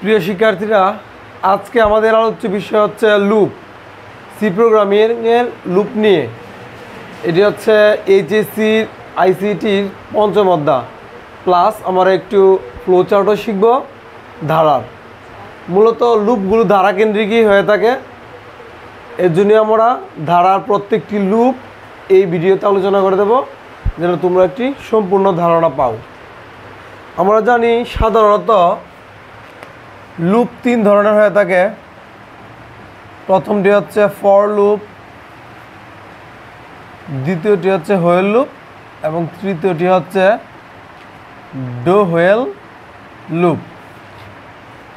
প্রিয় শিক্ষার্থীরা, আজকে আমাদের আলোচ্য বিষয় হচ্ছে লুপ। সি প্রোগ্রামিংয়ের লুপ নিয়ে। এটি হচ্ছে এইচএসসি আইসিটির পঞ্চম অধ্যায়, প্লাস আমরা একটু ফ্লোচার্টও শিখব ধারার। মূলত লুপগুলো ধারাকেন্দ্রিকই হয়ে থাকে, এর জন্য আমরা ধারার প্রত্যেকটি লুপ এই ভিডিওতে আলোচনা করে দেব, যেন তোমরা একটি সম্পূর্ণ ধারণা পাও। আমরা জানি সাধারণত লুপ তিন ধরনের হয়ে থাকে। প্রথমটি হচ্ছে ফর লুপ, দ্বিতীয়টি হচ্ছে হোয়েল লুপ এবং তৃতীয়টি হচ্ছে ডো হোয়েল লুপ।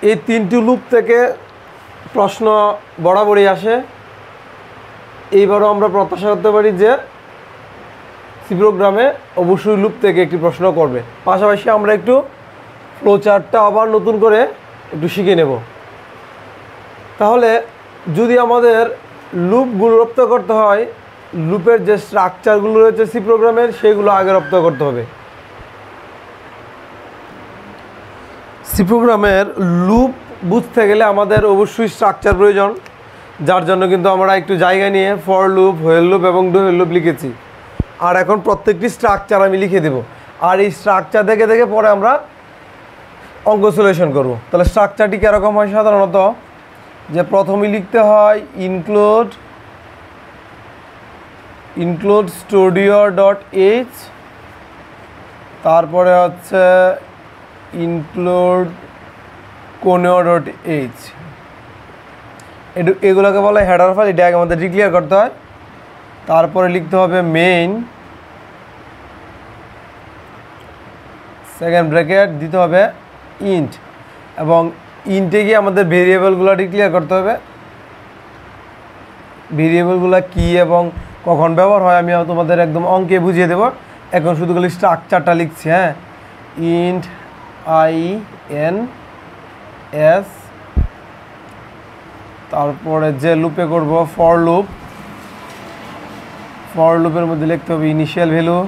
এই তিনটি লুপ থেকে প্রশ্ন বরাবরই আসে। এইবারও আমরা প্রত্যাশা করতে পারি যে সি প্রোগ্রামে অবশ্যই লুপ থেকে একটি প্রশ্ন করবে। পাশাপাশি আমরা একটু ফ্লোচার্টটা আবার নতুন করে একটু শিখে নেব। তাহলে যদি আমাদের লুপগুলো রপ্ত করতে হয়, লুপের যে স্ট্রাকচারগুলো রয়েছে সি প্রোগ্রামের, সেগুলো আগে রপ্ত করতে হবে। সি প্রোগ্রামের লুপ বুঝতে গেলে আমাদের অবশ্যই স্ট্রাকচার প্রয়োজন, যার জন্য কিন্তু আমরা একটু জায়গা নিয়ে ফর লুপ, হোয়েল লুপ এবং ডু হোয়েল লুপ লিখেছি। আর এখন প্রত্যেকটি স্ট্রাকচার আমি লিখে দেব, আর এই স্ট্রাকচার দেখে দেখে পরে আমরা অঙ্ক সলিউশন করব। তাহলে স্ট্রাকচারটি কীরকম হয় সাধারণত, যে প্রথমেই লিখতে হয় ইনক্লুড স্টুডিও ডট এইচ, তারপরে হচ্ছে ইনক্লুড কোনিও ডট এইচ। এগুলোকে বলে হেডার ফাইল, এটাকে আমাদের ডিক্লেয়ার করতে হয়। তারপরে লিখতে হবে মেইন, সেকেন্ড ব্র্যাকেট দিতে হবে ইন্ট, এবং ইন্টে গিয়ে আমাদের ভেরিয়েবলগুলো ডিক্লেয়ার করতে হবে। ভেরিয়েবলগুলো কী এবং কখন ব্যবহার হয় আমি তোমাদের একদম অঙ্কে বুঝিয়ে দেবো। এখন শুধু খালি স্ট্রাকচারটা লিখছি। হ্যাঁ, ইন্ট INS, তারপরে যে লুপে করব ফর লুপ, ফর লুপের মধ্যে লিখতে হবে ইনিশিয়াল ভ্যালু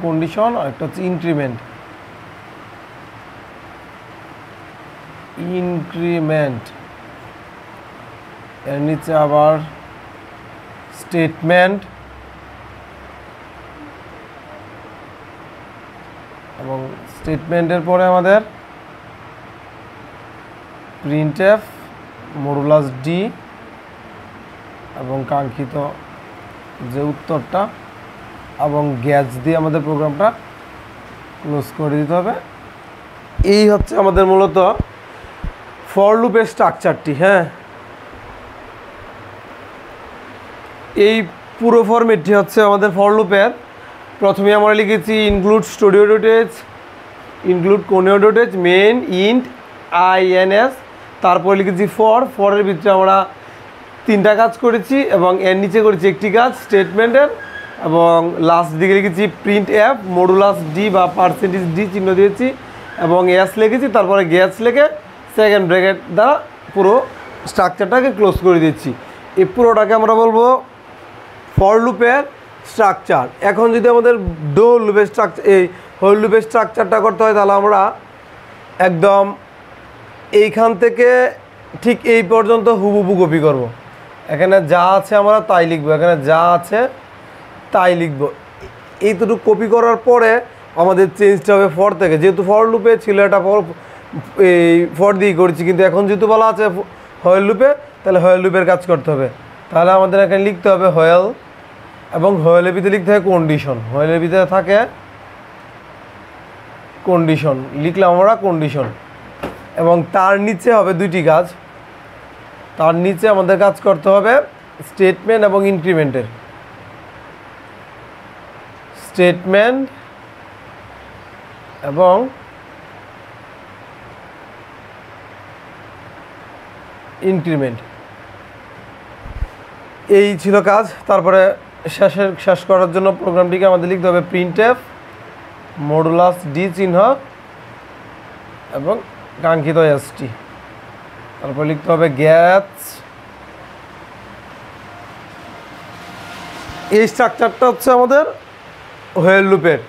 কন্ডিশন, আর একটা হচ্ছে ইনক্রিমেন্ট। এর নিচে আবার স্টেটমেন্ট, এবং স্টেটমেন্টের পরে আমাদের প্রিন্টএফ, মডুলাস ডি এবং কাঙ্ক্ষিত যে উত্তরটা, এবং গ্যাস দিয়ে আমাদের প্রোগ্রামটা ক্লোজ করে দিতে হবে। এই হচ্ছে আমাদের মূলত ফর লুপের স্ট্রাকচারটি। হ্যাঁ, এই পুরো ফরম্যাটটি হচ্ছে আমাদের ফর লুপের। প্রথমে আমরা লিখেছি include studio dot H, include conio dot H, main, int INS, তারপরে লিখেছি ফরের ভিতরে আমরা তিনটা কাজ করেছি এবং এর নিচে করেছি একটি কাজ স্টেটমেন্টের, এবং লাস্ট দিকে লিখেছি প্রিন্ট এফ, মডুলাস ডি বা পার্সেন্টেজ ডি চিহ্ন দিয়েছি, এবং এস লিখেছি, তারপরে গ্যাস লিখে সেকেন্ড ব্র্যাকেট দ্বারা পুরো স্ট্রাকচারটাকে ক্লোজ করে দিচ্ছি। এই পুরোটাকে আমরা বলবো ফর লুপের স্ট্রাকচার। এখন যদি আমাদের ডো লুপের স্ট্রাকচার, এই হোল লুপের স্ট্রাকচারটা করতে হয়, তাহলে আমরা একদম এইখান থেকে ঠিক এই পর্যন্ত হুবহু কপি করব। এখানে যা আছে আমরা তাই লিখব, এখানে যা আছে তাই লিখব। এইটুকু কপি করার পরে আমাদের চেঞ্জটা হবে ফর থেকে, যেহেতু ফর লুপে ছিল এটা এই ফর দিয়ে করেছি, কিন্তু এখন যেহেতু বলা আছে হোয়েল লুপে, তাহলে হোয়েল লুপের কাজ করতে হবে। তাহলে আমাদের এখানে লিখতে হবে হোয়েল, এবং হোয়েলের ভিতরে লিখতে হবে কন্ডিশন। হোয়েলের ভিতরে থাকে কন্ডিশন, লিখলাম আমরা কন্ডিশন, এবং তার নিচে হবে দুইটি কাজ। তার নিচে আমাদের কাজ করতে হবে স্টেটমেন্ট এবং ইনক্রিমেন্টের। স্টেটমেন্ট এবং ইনক্রিমেন্ট, এই ছিল কাজ। তারপরে শেষ করার জন্য প্রোগ্রামটিকে আমাদের লিখতে হবে প্রিন্টএফ, মডুলাস ডি চিহ্ন এবং কাঙ্ক্ষিত এসটি, তারপর লিখতে হবে গ্যাস এই স্ট্রাকচারটা হচ্ছে আমাদের হোয়েল লুপের।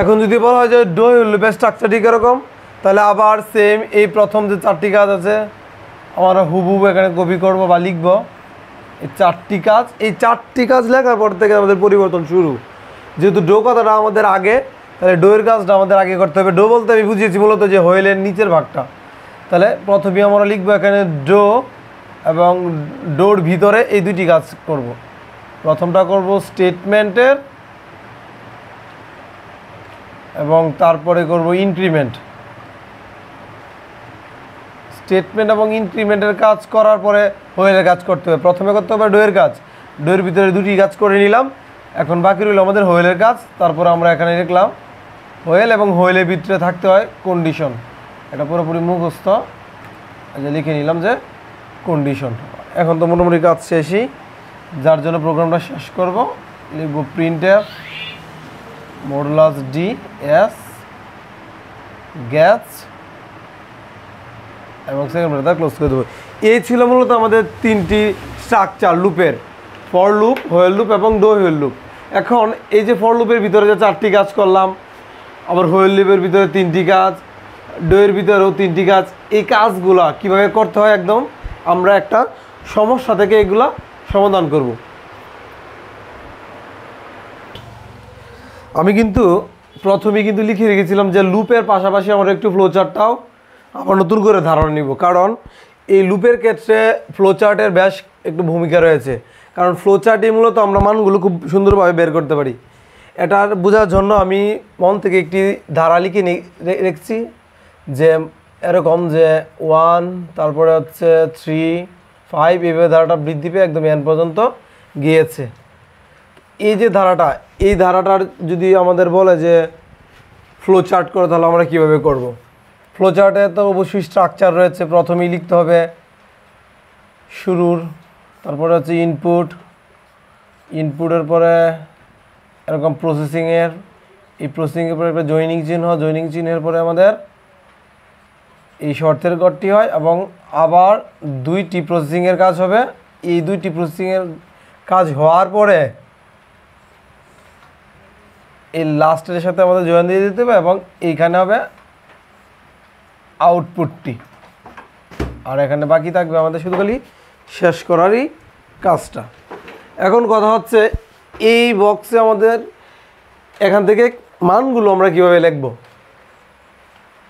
এখন যদি বলা হয় যে ডো হোয়েল লুপের স্ট্রাকচারটি কীরকম, তাহলে আবার সেম এই প্রথম যে 4টি কাজ আছে আমরা হুবহু এখানে কপি করব বা লিখব। এই 4টি কাজ, এই 4টি কাজ লেখার পর থেকে আমাদের পরিবর্তন শুরু। যেহেতু ডো কথাটা আমাদের আগে, তাহলে ডোয়ের কাজটা আমাদের আগে করতে হবে। ডো বলতে আমি বুঝিয়েছি মূলত যে হোয়েলের নিচের ভাগটা। তাহলে প্রথমে আমরা লিখবো এখানে ডো, এবং ডোর ভিতরে এই 2টি কাজ করব। প্রথমটা করব স্টেটমেন্টের, এবং তারপরে করব ইনক্রিমেন্ট। স্টেটমেন্ট এবং ইনক্রিমেন্টের কাজ করার পরে হোয়েলের কাজ করতে হবে। প্রথমে করতে হবে ডোয়ের কাজ, ডোয়ের ভিতরে 2টি কাজ করে নিলাম। এখন বাকি রইল আমাদের হোয়েলের কাজ। তারপরে আমরা এখানে লিখলাম হোয়েল, এবং হোয়েলের ভিতরে থাকতে হয় কন্ডিশন। এটা পুরোপুরি মুখস্থ, লিখে নিলাম যে কন্ডিশন। এখন তো মোটামুটি কাজ শেষই, যার জন্য প্রোগ্রামটা শেষ করব। লিখব প্রিন্টএফ মডুলাস ডি এস গ্যাচ, এবং সেকেন্ড ব্রেথ ক্লোজ করে দেবো। এই ছিল মূলত আমাদের 3টি স্ট্রাকচার লুপের, ফর লুপ, হোয়েল লুপ এবং ডো হোয়েল লুপ। এখন এই যে ফর লুপের ভিতরে যে 4টি কাজ করলাম, আবার হোয়েল লুপের ভিতরে 3টি কাজ, ডোয়ের ভিতরেও 3টি কাজ, এই কাজগুলা কীভাবে করতে হয় একদম আমরা একটা সমস্যা থেকে এগুলা সমাধান করব। আমি কিন্তু প্রথমেই লিখে রেখেছিলাম যে লুপের পাশাপাশি আমরা একটু ফ্লোচার্টটাও আবার নতুন করে ধারণা নিব, কারণ এই লুপের ক্ষেত্রে ফ্লোচার্টের বেশ একটু ভূমিকা রয়েছে। কারণ ফ্লোচার্টে মূলত আমরা মানগুলো খুব সুন্দরভাবে বের করতে পারি। এটার বোঝার জন্য আমি মন থেকে একটি ধারা লিখে রেখেছি, যে এরকম যে 1, তারপরে হচ্ছে 3, 5, এইভাবে ধারাটা বৃদ্ধি পেয়ে একদম n পর্যন্ত গিয়েছে। এই যে ধারাটা, এই ধারাটার যদি আমাদের বলে যে ফ্লো চার্ট করে, তাহলে আমরা কীভাবে করব। ফ্লো চার্টে তো অবশ্যই স্ট্রাকচার রয়েছে। প্রথমেই লিখতে হবে শুরুর, তারপরে হচ্ছে ইনপুট, ইনপুটের পরে এরকম প্রসেসিংয়ের, এই প্রসেসিংয়ের পরে একটা জয়েনিং চিহ্ন, জয়েনিং চিহ্নের পরে আমাদের এই শর্তের গড়টি হয়, এবং আবার 2টি প্রসেসিংয়ের কাজ হবে। এই 2টি প্রসেসিংয়ের কাজ হওয়ার পরে এই লাস্টের সাথে আমাদের জয়েন দিয়ে দিতে হবে, এবং এইখানে হবে আউটপুটটি। আর এখানে বাকি থাকবে আমাদের শুধু খালি শেষ করারই কাজটা। এখন কথা হচ্ছে এই বক্সে আমাদের এখান থেকে মানগুলো আমরা কীভাবে লিখব।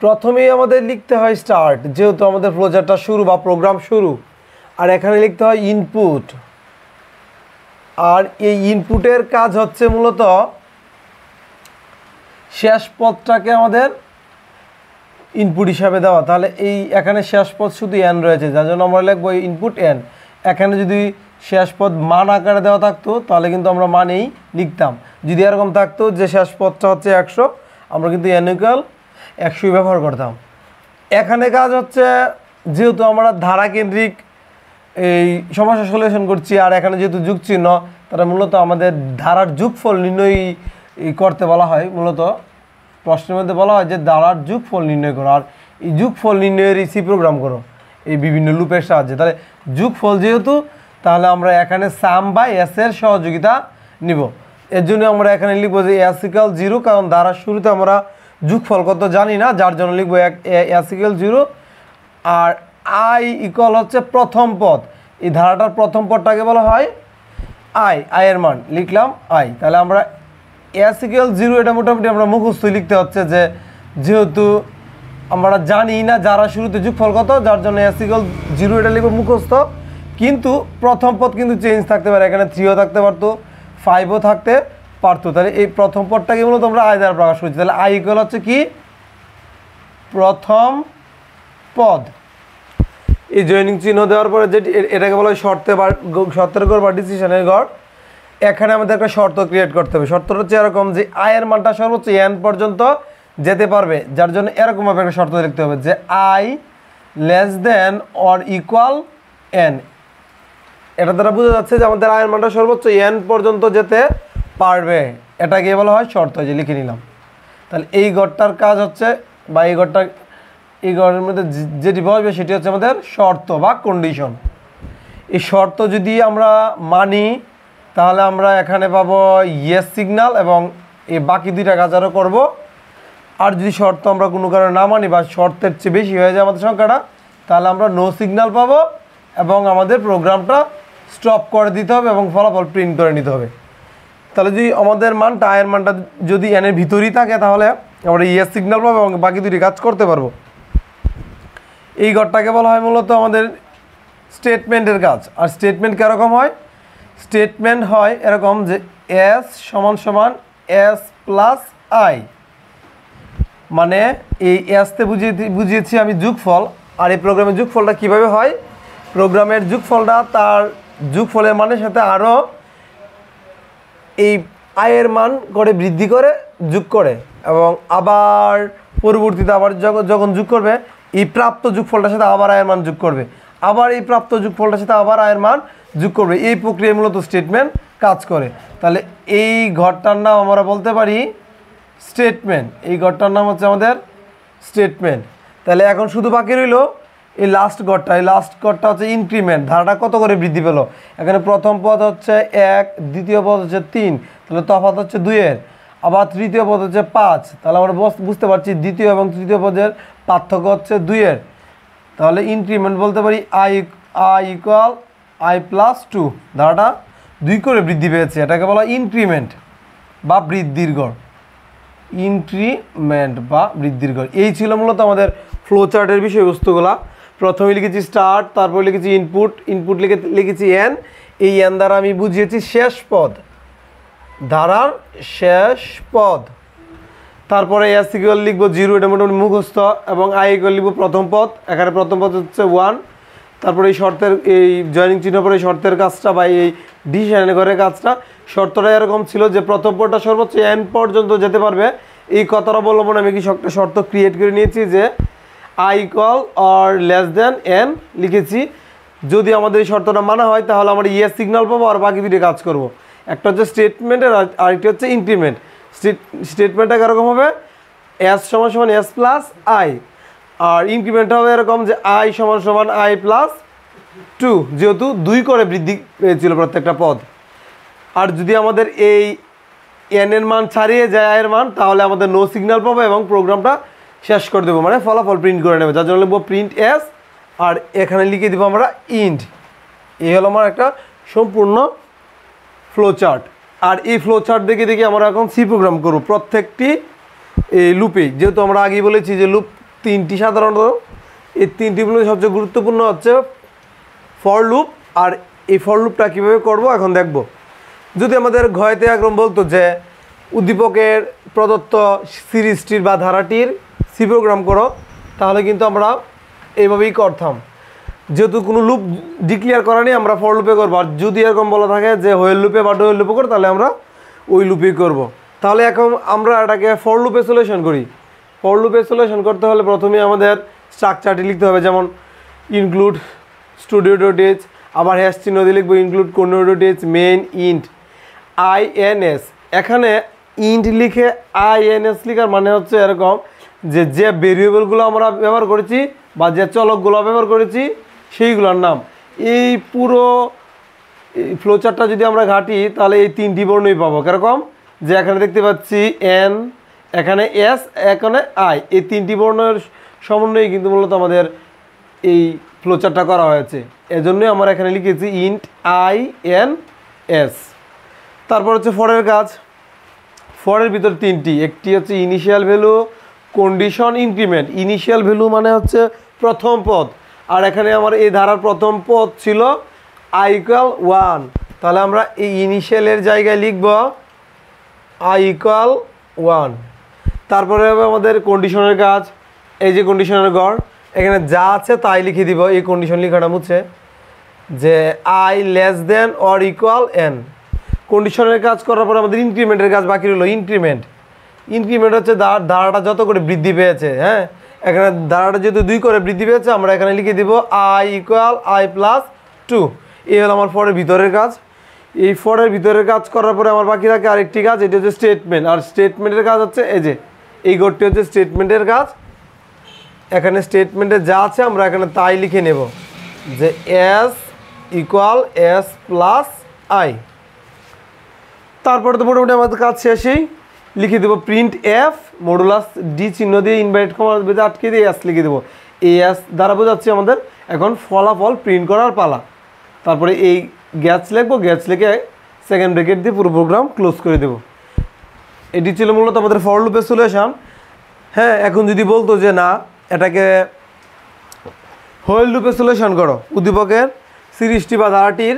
প্রথমেই আমাদের লিখতে হয় স্টার্ট, যেহেতু আমাদের ফ্লোচার্টটা শুরু বা প্রোগ্রাম শুরু। আর এখানে লিখতে হয় ইনপুট, আর এই ইনপুটের কাজ হচ্ছে মূলত শেষ পদটাকে আমাদের ইনপুট হিসাবে দেওয়া। তাহলে এই এখানে শেষ পদ শুধু n রয়েছে, যার জন্য আমরা লিখবো ইনপুট n। এখানে যদি শেষ পদ মান আকারে দেওয়া থাকতো তাহলে কিন্তু আমরা মানেই লিখতাম। যদি এরকম থাকতো যে শেষ পদটা হচ্ছে 100, আমরা কিন্তু n = 100 ব্যবহার করতাম। এখানে কাজ হচ্ছে, যেহেতু আমরা ধারা কেন্দ্রিক এই সমস্যা সলিউশন করছি, আর এখানে যেহেতু যুগ চিহ্ন, তারা মূলত আমাদের ধারার যোগফল নির্ণয় করতে বলা হয়। মূলত প্রশ্নের মধ্যে বলা হয় যে ধারার যোগফল নির্ণয় করো, আর এই যোগফল নির্ণয়ের সি প্রোগ্রাম করো এই বিভিন্ন লুপের সাহায্যে। তাহলে যোগফল যেহেতু, তাহলে আমরা এখানে সাম বা এর সহযোগিতা নিব। এর জন্য আমরা এখানে লিখবো যে s = 0, কারণ ধারার শুরুতে আমরা যোগফল কত জানি না, যার জন্য লিখবো s = 0। আর i = হচ্ছে প্রথম পদ। এই ধারাটার প্রথম পদটাকে বলা হয় i, এর মান লিখলাম i। তাহলে আমরা s = 0, এটা মোটামুটি আমরা মুখস্থই লিখতে হচ্ছে, যে যেহেতু আমরা জানি না যারা শুরুতে যোগফল কত, যার জন্য s = 0 এটা লিখবো মুখস্থ। কিন্তু প্রথম পদ কিন্তু চেঞ্জ থাকতে পারে, এখানে 3ও থাকতে পারতো, 5ও থাকতে পারতো। তাহলে এই প্রথম পদটাকে মূলত আমরা i দ্বারা প্রকাশ করছি। তাহলে i = হচ্ছে কি প্রথম পদ। এই জয়েনিং চিহ্ন দেওয়ার পরে যেটি এটাকে বলা হয় শর্তের গড় বা ডিসিশনের গড়। এখানে আমাদের একটা শর্ত ক্রিয়েট করতে হবে। শর্তটা হচ্ছে এরকম যে i এর মানটা সর্বোচ্চ n পর্যন্ত যেতে পারবে, যার জন্য এরকমভাবে একটা শর্ত লিখতে হবে যে i <= n। এটা দ্বারা বোঝা যাচ্ছে যে আমাদের i এর মানটা সর্বোচ্চ n পর্যন্ত যেতে পারবে, এটাকে বলা হয় শর্ত। যে লিখে নিলাম। তাহলে এই গড়টার কাজ হচ্ছে, বা এই গড়ের মধ্যে যেটি বসবে সেটি হচ্ছে আমাদের শর্ত বা কন্ডিশন। এই শর্ত যদি আমরা মানি, তাহলে আমরা এখানে পাবো ইয়েস সিগন্যাল এবং এই বাকি দুইটা কাজ আরও করবো। আর যদি শর্ত আমরা কোনো কারণে না মানি বা শর্তের চেয়ে বেশি হয়ে যায় আমাদের সংখ্যাটা, তাহলে আমরা নো সিগন্যাল পাবো এবং আমাদের প্রোগ্রামটা স্টপ করে দিতে হবে এবং ফলাফল প্রিন্ট করে নিতে হবে। তাহলে যদি আমাদের মানটা আয়ের মানটা যদি এনের ভিতরেই থাকে তাহলে আমরা ইয়েস সিগন্যাল পাবো এবং বাকি দুটি কাজ করতে পারবো। এই ঘরটাকে বলা হয় মূলত আমাদের স্টেটমেন্টের কাজ। আর স্টেটমেন্ট কীরকম হয়? স্টেটমেন্ট হয় এরকম যে এস সমান সমান এস প্লাস আই, মানে এই এসতে বুঝিয়েছি আমি যোগফল। আর এই প্রোগ্রামের যোগফলটা কীভাবে হয়? প্রোগ্রামের যোগফলটা তার যোগফলের মানের সাথে আরও এই আয়ের মান করে বৃদ্ধি করে যোগ করে এবং আবার পরবর্তীতে আবার যখন যোগ করবে এই প্রাপ্ত যোগফলটার সাথে আবার আয়ের মান যোগ করবে, আবার এই প্রাপ্ত যোগফলটার সাথে আবার আয়ের মান যোগ করবে। এই প্রক্রিয়ায় মূলত স্টেটমেন্ট কাজ করে। তাহলে এই ঘরটার নাম আমরা বলতে পারি স্টেটমেন্ট। এই ঘরটার নাম হচ্ছে আমাদের স্টেটমেন্ট। তাহলে এখন শুধু বাকি রইল এই লাস্ট ঘরটা। এই লাস্ট ঘরটা হচ্ছে ইনক্রিমেন্ট। ধারাটা কত করে বৃদ্ধি পেল? এখানে প্রথম পদ হচ্ছে 1, দ্বিতীয় পদ হচ্ছে 3, তাহলে তফাৎ হচ্ছে 2-এর। আবার তৃতীয় পদ হচ্ছে 5, তাহলে আমরা বুঝতে পারছি দ্বিতীয় এবং তৃতীয় পদের পার্থক্য হচ্ছে 2-এর। তাহলে ইনক্রিমেন্ট বলতে পারি আই ইকুয়াল আই প্লাস 2। ধারাটা 2 করে বৃদ্ধি পেয়েছে, এটাকে বলা ইনক্রিমেন্ট বা বৃদ্ধির গড়। ইনক্রিমেন্ট বা বৃদ্ধির গড়। এই ছিল মূলত আমাদের ফ্লো চার্টের বিষয়বস্তুগুলা। প্রথমে লিখেছি স্টার্ট, তারপর লিখেছি ইনপুট লিখেছি এন। এই এন দ্বারা আমি বুঝিয়েছি শেষ পদ, ধারার শেষ পদ। তারপরে এস ইকুয়াল লিখবো 0, এটা মোটামুটি মুখস্থ, এবং আই ইকুয়াল লিখবো প্রথম পদ। এখানে প্রথম পদ হচ্ছে 1। তারপরে এই শর্তের এই জয়েনিং চিহ্ন পরে শর্তের কাজটা বা এই ডিসিশন ঘরের কাজটা, শর্তটা এরকম ছিল যে প্রথম পদটা সর্বোচ্চ এন পর্যন্ত যেতে পারবে। এই কথাটা অবলম্বনে আমি কি একটা শর্ত ক্রিয়েট করে নিয়েছি যে I equal or less than n লিখেছি। যদি আমাদের এই শর্তটা মানা হয় তাহলে আমরা ইয়েস সিগন্যাল পাবো আর বাকি দুটো কাজ করব। একটা হচ্ছে স্টেটমেন্টের আর একটা হচ্ছে ইনক্রিমেন্ট। স্টেটমেন্টটা কীরকম হবে? এস সমান সমান এস প্লাস আই, আর ইনক্রিমেন্টটা হবে এরকম যে আই সমান সমান আই প্লাস 2, যেহেতু 2 করে বৃদ্ধি পেয়েছিল প্রত্যেকটা পদ। আর যদি আমাদের এই এন এর মান ছাড়িয়ে যায় আয়ের মান, তাহলে আমাদের নো সিগন্যাল পাবো এবং প্রোগ্রামটা শেষ করে দেবো, মানে ফলাফল প্রিন্ট করে নেবে। যার জন্য লিখবো প্রিন্ট এস, আর এখানে লিখে দেবো আমরা ইন্ট। এই হলো আমার একটা সম্পূর্ণ ফ্লো চার্ট। আর এই ফ্লো চার্ট দেখে দেখে আমরা এখন সি প্রোগ্রাম করব প্রত্যেকটি এই লুপে। যেহেতু আমরা আগেই বলেছি যে লুপ 3টি সাধারণত, এই 3টি মধ্যে সবচেয়ে গুরুত্বপূর্ণ হচ্ছে ফর লুপ। আর এই ফর লুপটা কীভাবে করবো এখন দেখব। যদি আমাদের ঘয়েতে একরকম বলতো যে উদ্দীপকের প্রদত্ত সিরিজটির বা ধারাটির সি প্রোগ্রাম করো, তাহলে কিন্তু আমরা এইভাবেই করতাম। যেহেতু কোনো লুপ ডিক্লেয়ার করা নেই, আমরা ফর লুপে করবো। আর যদি এরকম বলা থাকে যে হোয়েল লুপে বা ডোয়েল লুপে করো, তাহলে আমরা ওই লুপেই করব। তাহলে এখন আমরা এটাকে ফর লুপে সলিউশন করি। ফর লুপে সলিউশন করতে হলে প্রথমে আমাদের স্ট্রাকচারটি লিখতে হবে, যেমন ইনক্লুড স্টুডিও.h, আবার হ্যাশ চিহ্ন দিয়ে লিখবো ইনক্লুড কোডিও.h মেইন ইন্ট INS। এখানে ইন্ট লিখে INS লিখার মানে হচ্ছে এরকম যে যে ভেরিয়েবলগুলো আমরা ব্যবহার করেছি বা যে চলকগুলো ব্যবহার করেছি সেইগুলোর নাম। এই পুরো ফ্লোচার্টটা যদি আমরা ঘাঁটি তাহলে এই 3টি বর্ণই পাবো। কীরকম? যে এখানে দেখতে পাচ্ছি এন, এখানে এস, এখানে আই, এই 3টি বর্ণের সমন্বয়ে কিন্তু মূলত আমাদের এই ফ্লোচার্টটা করা হয়েছে। এজন্যই আমরা এখানে লিখেছি ইন্ট INS। তারপর হচ্ছে ফরের কাজ। ফরের ভিতর 3টি, একটি হচ্ছে initial value, condition, increment. Initial value মানে হচ্ছে প্রথম পদ, আর এখানে আমার এই ধারার প্রথম পদ ছিল আই ইকুয়াল 1, তাহলে আমরা এই ইনিশিয়ালের জায়গায় লিখব আই ইকুয়াল 1। তারপরে হবে আমাদের কন্ডিশনের কাজ। এই যে কন্ডিশনের গড়, এখানে যা আছে তাই লিখে দিব। এই কন্ডিশন লেখাটা মুছে যে I less than or equal N. কন্ডিশনের কাজ করার পর আমাদের ইনক্রিমেন্টের কাজ বাকি রইল। ইনক্রিমেন্ট হচ্ছে ধারাটা যত করে বৃদ্ধি পেয়েছে। হ্যাঁ, এখানে ধারাটা যেহেতু 2 করে বৃদ্ধি পেয়েছে, আমরা এখানে লিখে দিব আই ইকুয়াল আই প্লাস 2। এই হলো আমার ফরের ভিতরের কাজ। এই ফরের ভিতরের কাজ করার পরে আমার বাকি থাকে আরেকটি কাজ, এটি হচ্ছে স্টেটমেন্ট। আর স্টেটমেন্টের কাজ হচ্ছে এই যে এই ঘরটি হচ্ছে স্টেটমেন্টের কাজ। এখানে স্টেটমেন্টে যা আছে আমরা এখানে তাই লিখে নেব যে S equal S plus I. তারপরে তো মোটামুটি আমাদের কাজ শেষেই লিখে দেবো প্রিন্ট এফ মডুলাস ডি চিহ্ন দিয়ে ইনভার্টেড কমার ভিতরে আটকে দিয়ে এস লিখে দেবো। এই এস দ্বারা বোঝাচ্ছে আমাদের এখন ফলাফল প্রিন্ট করার পালা। তারপরে এই গ্যাস লিখবো, গ্যাস লিখে সেকেন্ড ব্র্যাকেট দিয়ে পুরো প্রোগ্রাম ক্লোজ করে দেবো। এটি ছিল মূলত আমাদের ফর লুপের সলিউশন। হ্যাঁ, এখন যদি বলতো যে না এটাকে হোয়েল লুপে সলিউশন করো, উদ্দীপকের সিরিজটি বা ধারাটির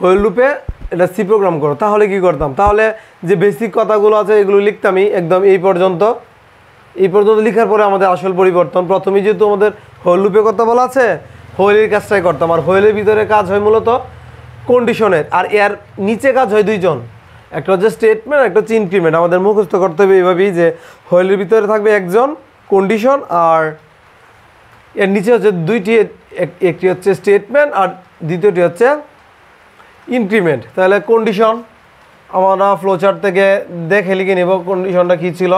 হোয়েল লুপে এটা সি প্রোগ্রাম করো, তাহলে কি করতাম? তাহলে যে বেসিক কথাগুলো আছে এগুলো লিখতামই একদম এই পর্যন্ত লিখার পরে আমাদের আসল পরিবর্তন প্রথমেই যেহেতু আমাদের হোয়েল লুপে কথা বলা আছে, হোয়েলের কাজটাই করতাম। আর হোয়েলের ভিতরে কাজ হয় মূলত কন্ডিশনের, আর এর নিচে কাজ হয় দুইজন, একটা হচ্ছে স্টেটমেন্ট, একটা হচ্ছে ইনক্রিমেন্ট। আমাদের মুখস্থ করতে হবে এইভাবেই যে হোয়েলের ভিতরে থাকবে একজন কন্ডিশন, আর এর নিচে হচ্ছে দুইটি, একটি হচ্ছে স্টেটমেন্ট আর দ্বিতীয়টি হচ্ছে ইনক্রিমেন্ট। তাহলে কন্ডিশন আমরা ফ্লোচার্ট থেকে দেখে লিখে নেব কন্ডিশনটা কী ছিল।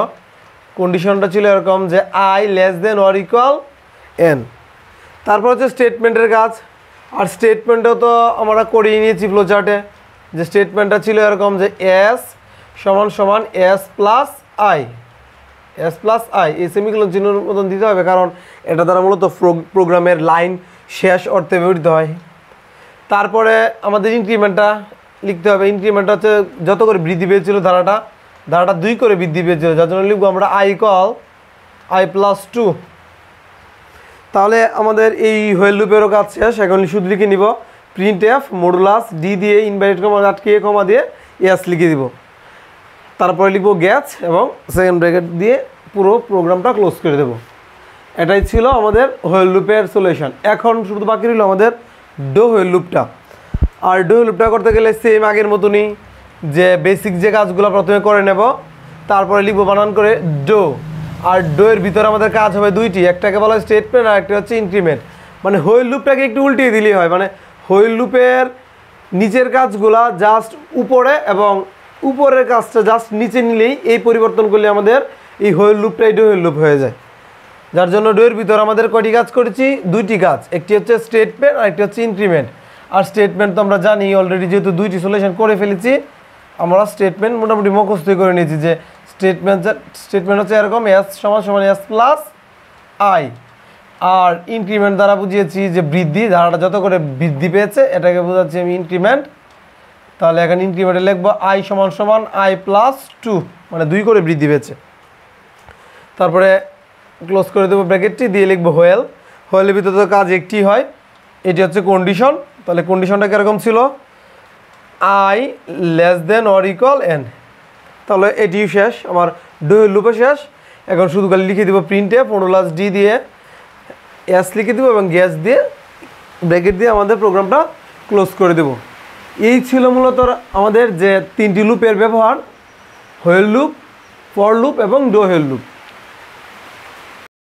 কন্ডিশনটা ছিল এরকম যে I less than or equal N. তারপর হচ্ছে স্টেটমেন্টের কাজ, আর স্টেটমেন্টও তো আমরা করিয়ে নিয়েছি ফ্লোচার্টে। যে স্টেটমেন্টটা ছিল এরকম যে এস সমান সমান S plus I, S plus I এই সেমিকোলন চিহ্নের মতন দিতে হবে, কারণ এটা দ্বারা মূলত প্রোগ্রামের লাইন শেষ অর্থে ব্যবহৃত হয়। তারপরে আমাদের ইনক্রিমেন্টটা লিখতে হবে। ইনক্রিমেন্টটা হচ্ছে যত করে বৃদ্ধি পেয়েছিল ধারাটা 2 করে বৃদ্ধি পেয়েছিল, যার জন্য লিখবো আমরা আই ইকুয়াল আই প্লাস 2। তাহলে আমাদের এই হোয়েল লুপেরও কাজ শেষ। এখন শুধু লিখে নিব প্রিন্ট এফ মডুলাস ডি দিয়ে ইনভার্টেড কমা আটকে কমা দিয়ে এস লিখে দিব। তারপরে লিখবো গ্যাস এবং সেকেন্ড ব্র্যাকেট দিয়ে পুরো প্রোগ্রামটা ক্লোজ করে দেব। এটাই ছিল আমাদের হোয়েল লুপের সলিউশন। এখন শুধু বাকি রইল আমাদের ডো হোয়েল লুপটা। আর ডো হোয়েল লুপটা করতে গেলে সেম আগের মতনই, যে বেসিক যে কাজগুলো প্রথমে করে নেব, তারপরে লিখবো বানান করে ডো। আর ডো এর ভিতরে আমাদের কাজ হবে দুইটি, একটাকে বলা হয় স্টেটমেন্ট আর একটা হচ্ছে ইনক্রিমেন্ট। মানে হোয়েল লুপটাকে একটু উল্টিয়ে দিলেই হয়, মানে হোয়েল লুপের নিচের কাজগুলা জাস্ট উপরে এবং উপরের কাজটা জাস্ট নিচে নিলেই এই পরিবর্তন করলে আমাদের এই হোয়েল লুপটাই ডো হোয়েল লুপ হয়ে যায়। যার জন্য ডোয়ের ভিতর আমাদের কয়টি কাজ করেছি? দুইটি কাজ, একটি হচ্ছে স্টেটমেন্ট আর একটি হচ্ছে ইনক্রিমেন্ট। আর স্টেটমেন্ট তো আমরা জানি অলরেডি, যেহেতু দুইটি সলিউশন করে ফেলেছি, আমরা স্টেটমেন্ট মোটামুটি মুখস্থ করে নিয়েছি যে স্টেটমেন্ট হচ্ছে এরকম এস সমান সমান এস প্লাস আই। আর ইনক্রিমেন্ট দ্বারা বুঝিয়েছি যে বৃদ্ধি, ধারাটা যত করে বৃদ্ধি পেয়েছে এটাকে বোঝাচ্ছি আমি ইনক্রিমেন্ট। তাহলে এখন ইনক্রিমেন্টে লিখবো আই সমান সমান আই প্লাস 2, মানে 2 করে বৃদ্ধি পেয়েছে। তারপরে ক্লোজ করে দেবো ব্র্যাকেটটি দিয়ে লিখবো হোয়েল। হোয়েলের ভিতরে তো কাজ একটি হয়, এটি হচ্ছে কন্ডিশন। তাহলে কন্ডিশনটা কীরকম ছিল? I less than or equal N. তাহলে এটিও শেষ, আমার ডো হোয়েল লুপে শেষ। এখন শুধু খালি লিখে দেবো প্রিন্ট এফ মডুলাস ডি দিয়ে এস লিখে দেবো এবং গ্যাস দিয়ে ব্র্যাকেট দিয়ে আমাদের প্রোগ্রামটা ক্লোজ করে দেব। এই ছিল মূলত আমাদের যে 3টি লুপের ব্যবহার, হোয়েল লুপ, ফর লুপ এবং ডো হোয়েল লুপ।